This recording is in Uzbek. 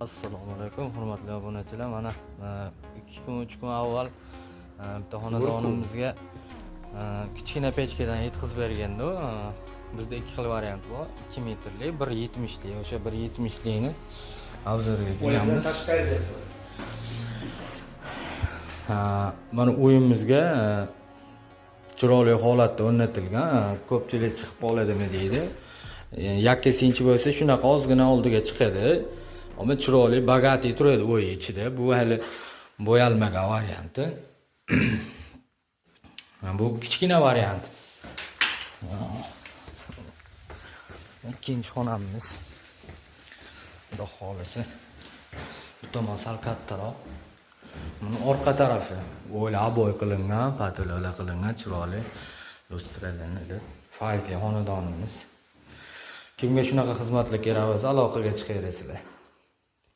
Assalomu alaykum, hurmatli obunachilar. Mana 2-3 kun avval bitta xonadonimizga kichkina pechkadan yetkazib berganda, bizda ikki xil variant bor. 2 metrli, 1.70 lik. O'sha 1.70 likni obzorga qo'yamiz. Mana uyimizga chiroyli holatda o'rnatilgan. Ko'pchilik chiqib qoladimi deydi. Yakka sinchi bo'lsa shunaqa ozgina oldiga chiqadi. Ama chiroyli, bagati turadi uy ichida. Bu hali bo'yalmagan varianti. Bu kichkina variant. Ikkinchi xonamiz. Xudo xolisi. Bu tomon sal kattaroq. Buni orqa tarafi aboy qilingan, patololar qilingan, chiroyli lustralanadi. Faizli xonadonimiz. Kimga shunaqa xizmatlar kerak bo'lsa, aloqaga chiqaverasizlar.